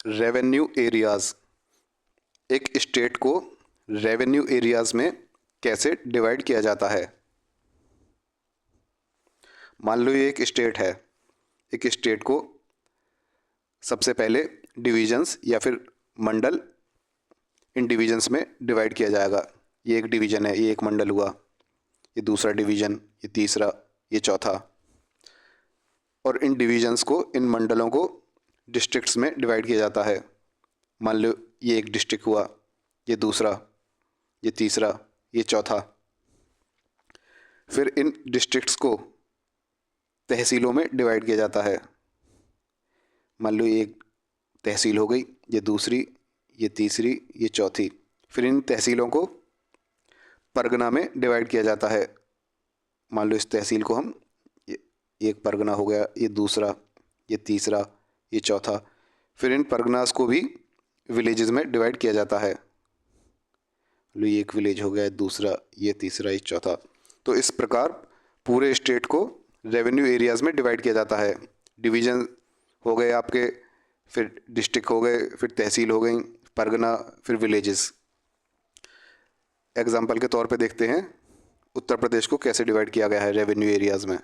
Revenue areas. एक state को revenue areas में कैसे डिवाइड किया जाता है। मान लो ये एक स्टेट है। एक स्टेट को सबसे पहले डिविजन्स या फिर मंडल, इन डिविजन्स में डिवाइड किया जाएगा। ये एक डिवीज़न है, ये एक मंडल हुआ, ये दूसरा डिवीज़न, ये तीसरा, ये चौथा। और इन डिविजन्स को, इन मंडलों को डिस्ट्रिक्ट्स में डिवाइड किया जाता है। मान लो ये एक डिस्ट्रिक्ट हुआ, ये दूसरा, ये तीसरा, ये चौथा। फिर इन डिस्ट्रिक्ट्स को तहसीलों में डिवाइड किया जाता है। मान लो ये एक तहसील हो गई, ये दूसरी, ये तीसरी, ये चौथी। फिर इन तहसीलों को परगना में डिवाइड किया जाता है। मान लो इस तहसील को हम, ये एक परगना हो गया, ये दूसरा, ये तीसरा, ये चौथा। फिर इन परगनास को भी विलेजेस में डिवाइड किया जाता है। लो ये एक विलेज हो गया, दूसरा, ये तीसरा, ये चौथा। तो इस प्रकार पूरे स्टेट को रेवेन्यू एरियाज़ में डिवाइड किया जाता है। डिवीज़न हो गए आपके, फिर डिस्ट्रिक्ट हो गए, फिर तहसील हो गई, परगना, फिर विलेजेस। एग्जाम्पल के तौर पे देखते हैं उत्तर प्रदेश को कैसे डिवाइड किया गया है रेवेन्यू एरियाज़ में।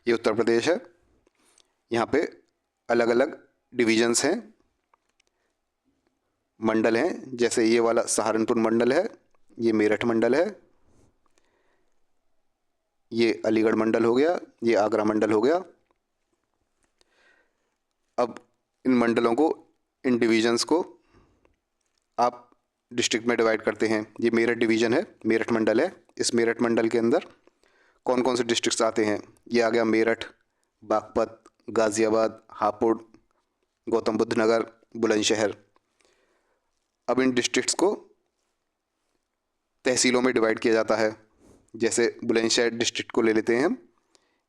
ये उत्तर प्रदेश है। यहाँ पे अलग अलग डिविजन्स हैं, मंडल हैं। जैसे ये वाला सहारनपुर मंडल है, ये मेरठ मंडल है, ये अलीगढ़ मंडल हो गया, ये आगरा मंडल हो गया। अब इन मंडलों को, इन डिविजन्स को आप डिस्ट्रिक्ट में डिवाइड करते हैं। ये मेरठ डिवीज़न है, मेरठ मंडल है। इस मेरठ मंडल के अंदर कौन कौन से डिस्ट्रिक्ट्स आते हैं? ये आ गया मेरठ, बागपत, गाज़ियाबाद, हापुड़, गौतम बुद्ध नगर, बुलंदशहर। अब इन डिस्ट्रिक्ट्स को तहसीलों में डिवाइड किया जाता है। जैसे बुलंदशहर डिस्ट्रिक्ट को ले लेते हैं हम,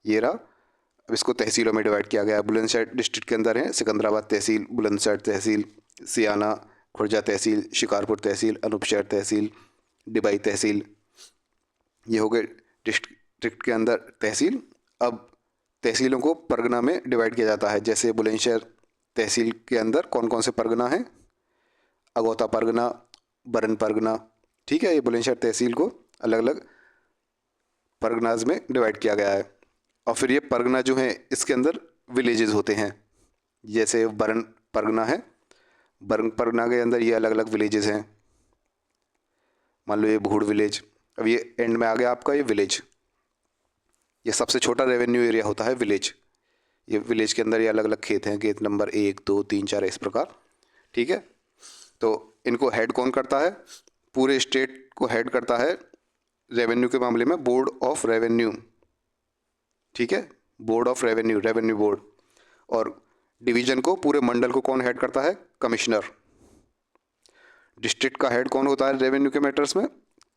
ये रहा। अब इसको तहसीलों में डिवाइड किया गया है। बुलंदशहर डिस्ट्रिक्ट के अंदर है सिकंदराबाद तहसील, बुलंदशहर तहसील, सियाना, खुर्जा तहसील, शिकारपुर तहसील, अनूपशहर तहसील, डिबाई तहसील। ये हो गए डिस्ट्रिक्ट के अंदर तहसील। अब तहसीलों को परगना में डिवाइड किया जाता है। जैसे बुलंदशहर तहसील के अंदर कौन कौन से परगना हैं? अगौता परगना, बरन परगना। ठीक है, ये बुलंदशहर तहसील को अलग अलग परगनाज में डिवाइड किया गया है। और फिर ये परगना जो है, इसके अंदर विलेजेस होते हैं। जैसे बरन परगना है, बरन परगना के अंदर ये अलग अलग विलेजेस हैं। मान लो ये भूड़ विलेज। अब ये एंड में आ गया आपका ये विलेज। ये सबसे छोटा रेवेन्यू एरिया होता है विलेज। ये विलेज के अंदर ये अलग अलग खेत हैं, खेत नंबर 1, 2, 3, 4 इस प्रकार। ठीक है, तो इनको हेड कौन करता है? पूरे स्टेट को हेड करता है रेवेन्यू के मामले में बोर्ड ऑफ रेवेन्यू। ठीक है, board of revenue, revenue board. और डिवीजन को, पूरे मंडल को कौन हेड करता है? कमिश्नर। डिस्ट्रिक्ट का हेड कौन होता है रेवेन्यू के मैटर्स में?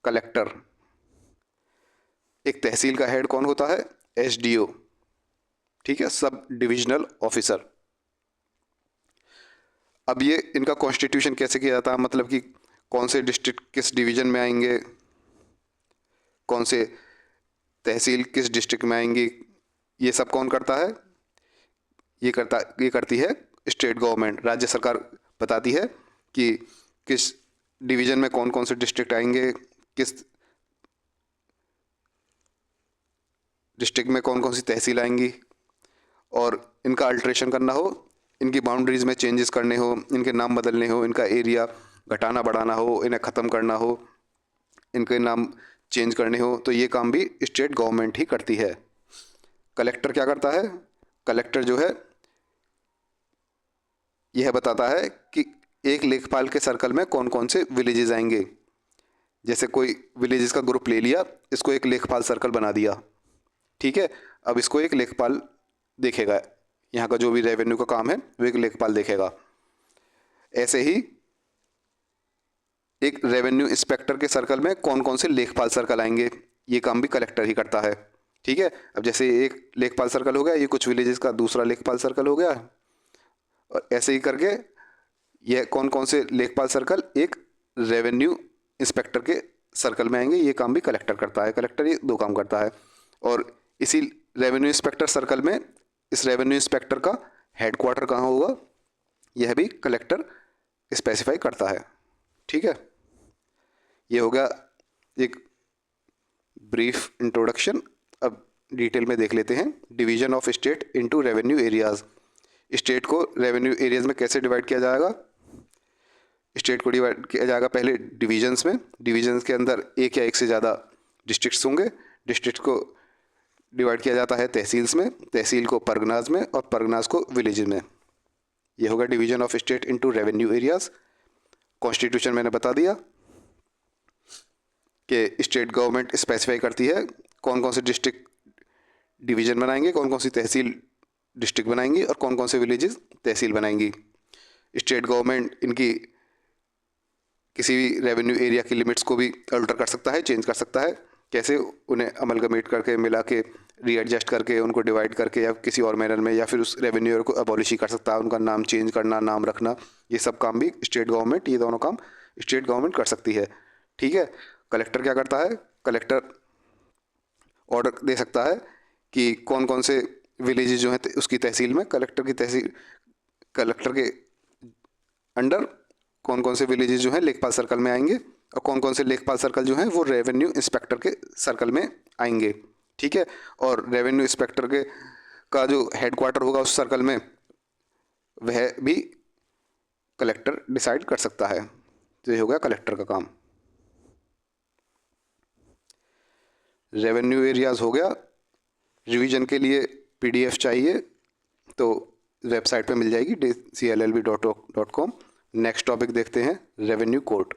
कलेक्टर। एक तहसील का हेड कौन होता है? एसडीओ। ठीक है, सब डिविजनल ऑफिसर। अब ये इनका कॉन्स्टिट्यूशन कैसे किया जाता है? मतलब कि कौन से डिस्ट्रिक्ट किस डिवीजन में आएंगे, कौन से तहसील किस डिस्ट्रिक्ट में आएंगी, ये सब कौन करता है? ये करती है स्टेट गवर्नमेंट। राज्य सरकार बताती है कि किस डिवीजन में कौन कौन से डिस्ट्रिक्ट आएंगे, किस डिस्ट्रिक्ट में कौन कौन सी तहसील आएंगी। और इनका अल्ट्रेशन करना हो, इनकी बाउंड्रीज़ में चेंजेस करने हो, इनके नाम बदलने हो, इनका एरिया घटाना बढ़ाना हो, इन्हें ख़त्म करना हो, इनके नाम चेंज करने हो, तो ये काम भी स्टेट गवर्नमेंट ही करती है। कलेक्टर क्या करता है? कलेक्टर जो है यह बताता है कि एक लेखपाल के सर्कल में कौन कौन से विलेजेस आएंगे। जैसे कोई विलेजेस का ग्रुप ले लिया, इसको एक लेखपाल सर्कल बना दिया। ठीक है, अब इसको एक लेखपाल देखेगा। यहाँ का जो भी रेवेन्यू का काम है वो एक लेखपाल देखेगा। ऐसे ही एक रेवेन्यू इंस्पेक्टर के सर्कल में कौन कौन से लेखपाल सर्कल आएंगे, ये काम भी कलेक्टर ही करता है। ठीक है, अब जैसे एक लेखपाल सर्कल हो गया, ये कुछ विलेजेस का दूसरा लेखपाल सर्कल हो गया, और ऐसे ही करके ये कौन कौन से लेखपाल सर्कल एक रेवेन्यू इंस्पेक्टर के सर्कल में आएंगे, ये काम भी कलेक्टर करता है। कलेक्टर ये दो काम करता है। और इसी रेवेन्यू इंस्पेक्टर सर्कल में इस रेवेन्यू इंस्पेक्टर का हेडक्वार्टर कहाँ होगा, यह भी कलेक्टर स्पेसिफाई करता है। ठीक है, ये हो गया एक ब्रीफ इंट्रोडक्शन। अब डिटेल में देख लेते हैं division of state into revenue areas. State को रेवेन्यू एरियाज में कैसे डिवाइड किया जाएगा। स्टेट को डिवाइड किया जाएगा पहले डिवीजन्स में। डिवीजन्स के अंदर एक या एक से ज़्यादा डिस्ट्रिक्ट्स होंगे। डिस्ट्रिक्ट को डिवाइड किया जाता है तहसील्स में, तहसील को परगनाज में और परगनाज को विलेज में। ये होगा division of state into revenue areas. Constitution मैंने बता दिया कि स्टेट गवर्नमेंट स्पेसिफाई करती है कौन कौन से डिस्ट्रिक्ट डिवीज़न बनाएंगे, कौन कौन सी तहसील डिस्ट्रिक्ट बनाएंगी और कौन कौन से विलेजेस तहसील बनाएंगी। स्टेट गवर्नमेंट इनकी किसी भी रेवेन्यू एरिया की लिमिट्स को भी अल्टर कर सकता है, चेंज कर सकता है। कैसे, उन्हें अमलगमेट करके, मिला के, रीएडजस्ट करके, उनको डिवाइड करके या किसी और मैनर में, या फिर उस रेवेन्यू एरिया को अबॉलिश ही कर सकता है, उनका नाम चेंज करना, नाम रखना, ये सब काम भी स्टेट गवर्नमेंट, ये दोनों काम स्टेट गवर्नमेंट कर सकती है। ठीक है, कलेक्टर क्या करता है, कलेक्टर ऑर्डर दे सकता है कि कौन कौन से विलेजेस जो हैं उसकी तहसील में, कलेक्टर के अंडर कौन कौन से विलेजेस जो हैं लेखपाल सर्कल में आएंगे और कौन कौन से लेखपाल सर्कल जो हैं वो रेवेन्यू इंस्पेक्टर के सर्कल में आएंगे। ठीक है, और रेवेन्यू इंस्पेक्टर के का जो हेडक्वार्टर होगा उस सर्कल में, वह भी कलेक्टर डिसाइड कर सकता है। तो ये हो गया कलेक्टर का काम। रेवेन्यू एरियाज हो गया। रिवीजन के लिए पीडीएफ चाहिए तो वेबसाइट पे मिल जाएगी, cllb.com। नेक्स्ट टॉपिक देखते हैं रेवेन्यू कोर्ट।